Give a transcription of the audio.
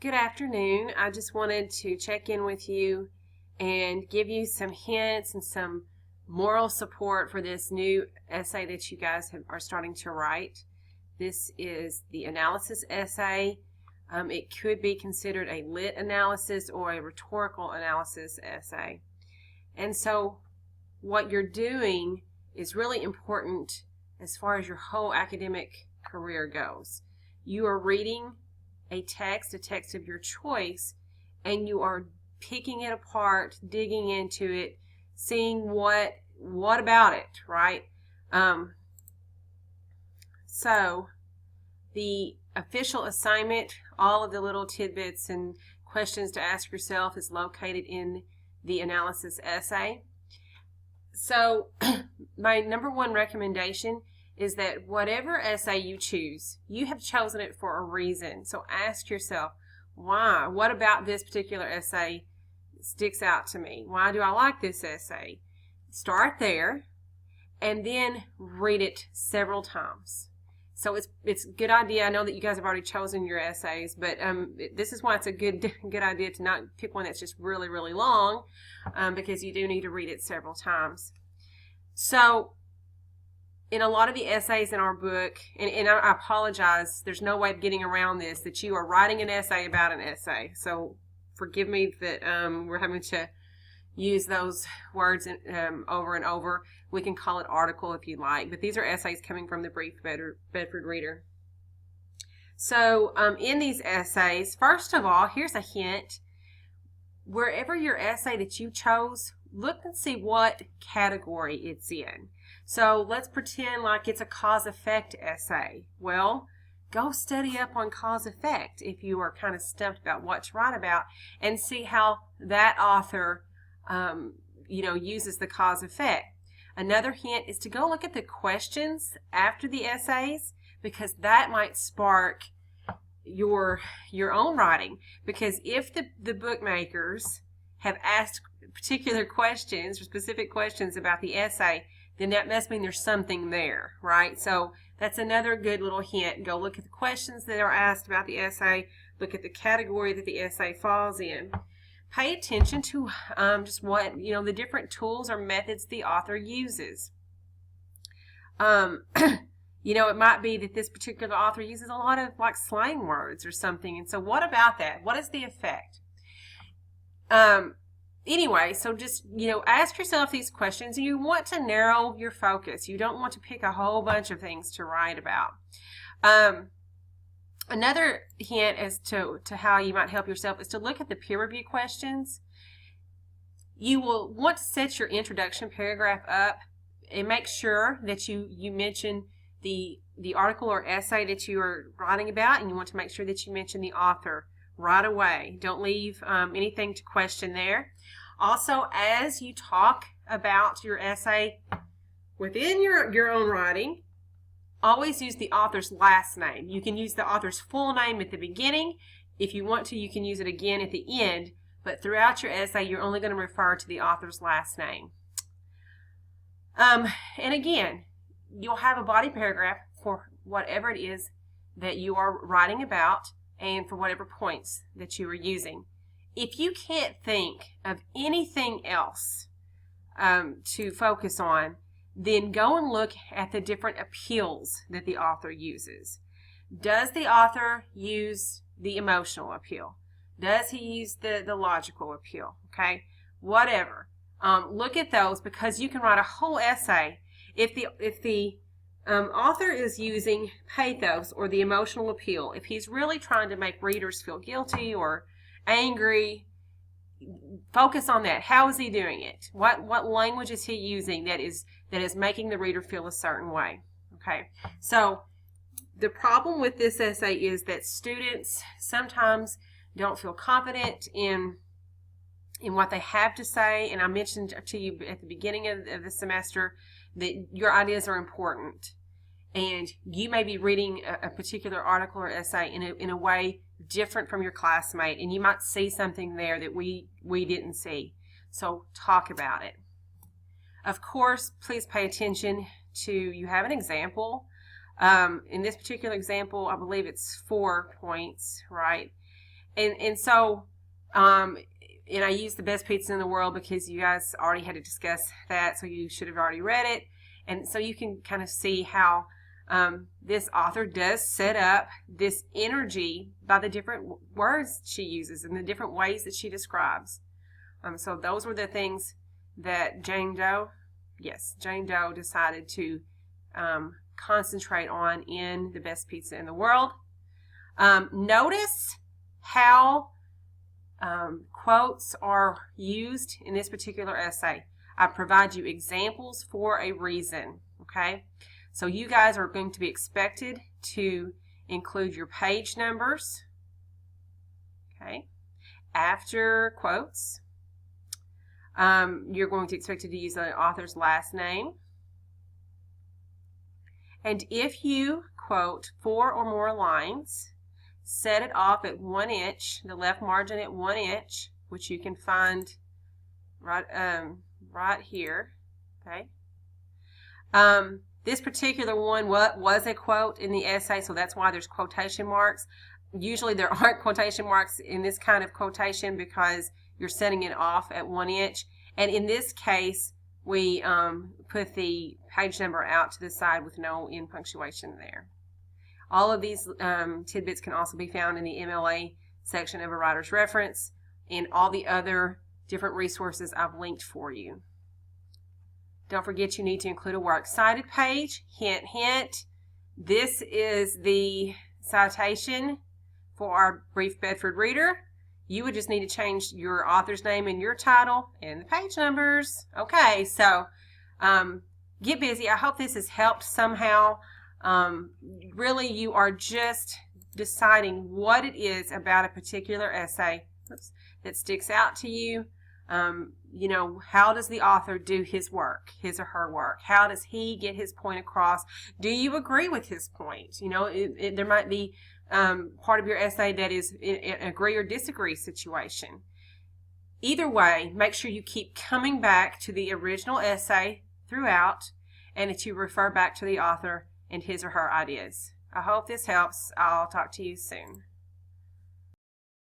Good afternoon. I just wanted to check in with you and give you some hints and some moral support for this new essay that you guys are starting to write. This is the analysis essay. It could be considered a lit analysis or a rhetorical analysis essay. And so what you're doing is really important as far as your whole academic career goes. You are reading a text of your choice, and you are picking it apart, digging into it, seeing what about it, right? So the official assignment, all of the little tidbits and questions to ask yourself is located in the analysis essay. So my number one recommendation is that whatever essay you choose, you have chosen it for a reason. So ask yourself, why? What about this particular essay sticks out to me? Why do I like this essay? Start there and then read it several times. So it's a good idea. I know that you guys have already chosen your essays, but this is why it's a good idea to not pick one that's just really, really long, because you do need to read it several times. So in a lot of the essays in our book, and I apologize, there's no way of getting around this, that you are writing an essay about an essay. So forgive me that we're having to use those words over and over. We can call it article if you like, but these are essays coming from the Brief Bedford Reader. So in these essays, first of all, here's a hint. Wherever your essay that you chose, look and see what category it's in. So let's pretend like it's a cause-effect essay. Well, go study up on cause-effect if you are kind of stumped about what to write about, and see how that author uses the cause-effect. Another hint is to go look at the questions after the essays, because that might spark your own writing. Because if the bookmakers have asked particular questions or specific questions about the essay, then that must mean there's something there, right? So that's another good little hint. Go look at the questions that are asked about the essay. Look at the category that the essay falls in. Pay attention to just what, the different tools or methods the author uses. It might be that this particular author uses a lot of like slang words or something. And so what about that? What is the effect? Anyway, so just, ask yourself these questions. You want to narrow your focus. You don't want to pick a whole bunch of things to write about. Another hint as to how you might help yourself is to look at the peer review questions. You will want to set your introduction paragraph up and make sure that you mention the article or essay that you are writing about, and you want to make sure that you mention the author right away. Don't leave anything to question there. Also, as you talk about your essay within your own writing, always use the author's last name. You can use the author's full name at the beginning. If you want to, you can use it again at the end, but throughout your essay, you're only going to refer to the author's last name. And again, you'll have a body paragraph for whatever it is that you are writing about and for whatever points that you are using. If you can't think of anything else to focus on, then go and look at the different appeals that the author uses. Does the author use the emotional appeal? Does he use the logical appeal? Okay, whatever. Look at those, because you can write a whole essay. If the author is using pathos or the emotional appeal, if he's really trying to make readers feel guilty or angry, focus on that. How is he doing it? What language is he using that is making the reader feel a certain way? Okay, so the problem with this essay is that students sometimes don't feel confident in what they have to say, and I mentioned to you at the beginning of the semester that your ideas are important, and you may be reading a particular article or essay in a way different from your classmate, and you might see something there that we didn't see. So talk about it. Of course, please pay attention to, you have an example. In this particular example, I believe it's 4 points, right? And so, and I use the best pizza in the world because you guys already had to discuss that, so you should have already read it. And so you can kind of see how this author does set up this energy by the different words she uses and the different ways that she describes. So those were the things that Jane Doe decided to concentrate on in The Best Pizza in the World. Notice how quotes are used in this particular essay. I provide you examples for a reason, okay? So you guys are going to be expected to include your page numbers, okay, after quotes. You're going to be expected to use the author's last name. And if you quote 4 or more lines, set it off at 1 inch, the left margin at 1 inch, which you can find right here, okay? This particular one was a quote in the essay, so that's why there's quotation marks. Usually there aren't quotation marks in this kind of quotation because you're setting it off at 1 inch. And in this case, we put the page number out to the side with no end punctuation there. All of these tidbits can also be found in the MLA section of a writer's reference and all the other different resources I've linked for you. Don't forget you need to include a works cited page. Hint, hint. This is the citation for our Brief Bedford Reader. You would just need to change your author's name and your title and the page numbers. Okay, so get busy. I hope this has helped somehow. Really, you are just deciding what it is about a particular essay that sticks out to you. You know, how does the author do his work, his or her work? How does he get his point across? Do you agree with his point? You know, there might be part of your essay that is an agree or disagree situation. Either way, make sure you keep coming back to the original essay throughout and that you refer back to the author and his or her ideas. I hope this helps. I'll talk to you soon.